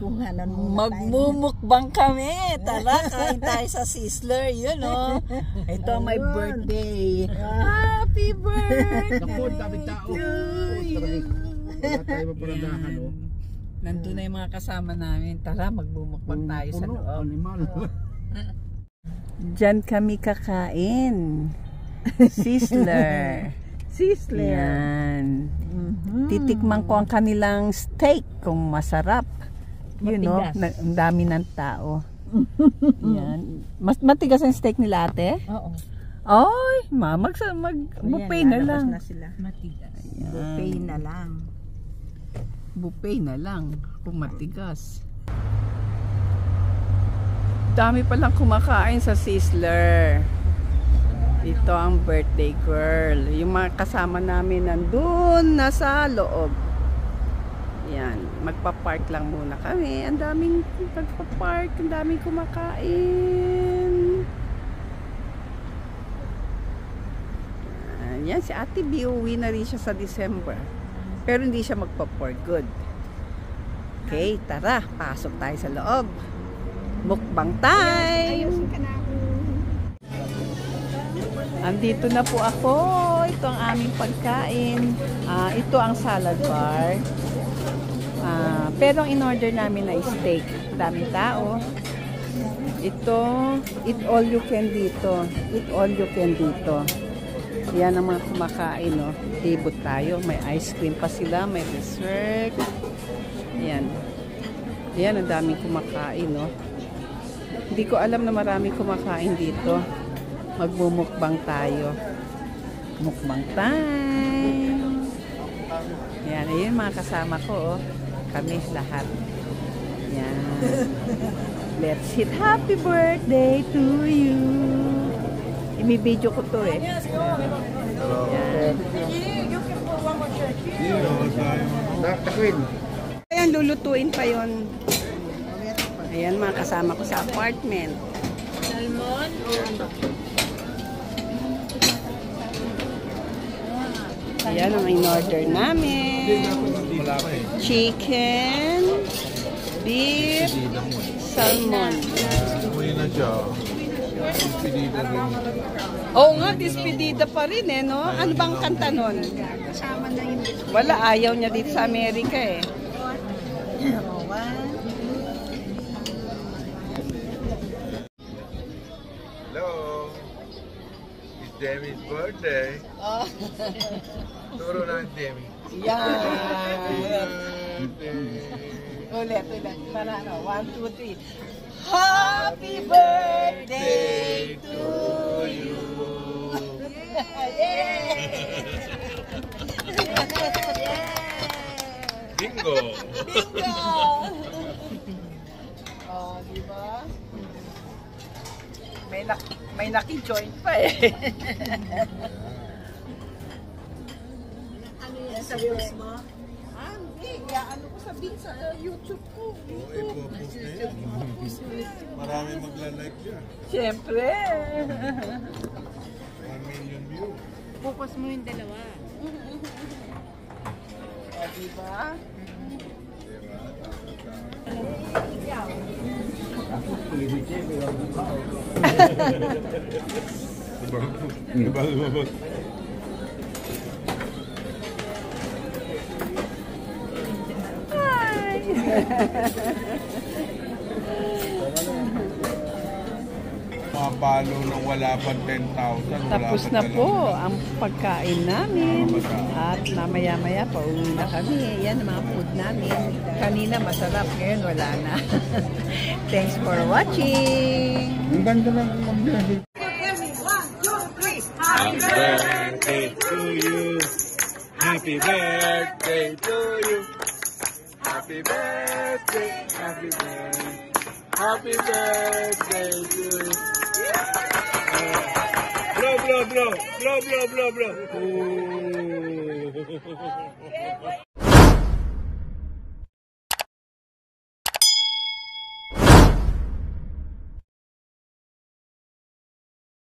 Kung ano magmumukbang kami. Tara, kain tayo sa Sizzler. Yun o. Ito ang my birthday. Happy birthday Naku, dami tao. to you. Wala tayo maparadahan, oh. Nandun na yung mga kasama namin. Tara, magmumukbang tayo sa loob. Animal. Diyan kami kakain. Sizzler. Sizzler. Yan. Titikman ko ang kanilang steak kung masarap. You know, Matigas. ang dami ng tao. Yan. Mas matigas ang steak nila, ate? Oo. Ay, buffet na lang. Na sila. Matigas. Ayan. Buffet na lang. Buffet na lang kung matigas. Dami palang kumakain sa Sizzler. Ito ang birthday girl. Yung mga kasama namin nandun nasa loob. Yan, magpa-park lang muna kami. Ang daming magpa-park, ang daming kumakain. Yan, si Ate B, uwi na rin siya sa December. Pero hindi siya magpa-for good. Okay, tara, pasok tayo sa loob. Mukbang time! Ayusin ka na ako. Andito na po ako. Ito ang aming pagkain. Ito ang salad bar. Pero ang in-order namin na steak. Daming tao. Ito, eat all you can dito. Eat all you can dito. Yan ang mga kumakain, no? Tibot tayo. May ice cream pa sila. May dessert. Yan. Yan, ang daming kumakain, no? Hindi ko alam na maraming kumakain dito. Magmumukbang tayo. Mukbang time. Yan, ayun mga kasama ko, oh. Kami lahat. Yan. Let's hit happy birthday to you. Imi-video ko to eh. Yan. Takwin. Ayan, lulutuin pa yon. Ayan, mga kasama ko sa apartment. Salmon o ano? Ayan ang in-order namin. Chicken, beef, salmon. Umuwi na siya. Despedida rin. Oo nga, despedida pa rin eh, no? Ano bang kanta nun? Kasama na yun. Wala, ayaw niya dito sa Amerika eh. Hello. It's Demi's birthday. Turo na ang Demi. Yan. Birthday. Ulit. Para ano, 1, 2, 3. Happy birthday to you. Bingo. Oh, di ba? May naki-join pa eh. Ano yan sa views mo? Hindi, ano ko sabihin sa YouTube ko. Ipopost na yan. Marami magla-like yan. Siyempre. 1 million views. Focus mo yung dalawa. O, di ba? Diba? Mapalo nang wala pang 10,000. Tapos na po ang pagkain namin. At mamaya-maya pa uwi na kami. Yan ang mga food namin. Kanina masarap, ngayon wala na. Thanks for watching! Ang ganda ng mag-blessing. Happy birthday to you. Happy birthday to you. Happy birthday, happy birthday. Happy birthday to you. Blow. Ooh.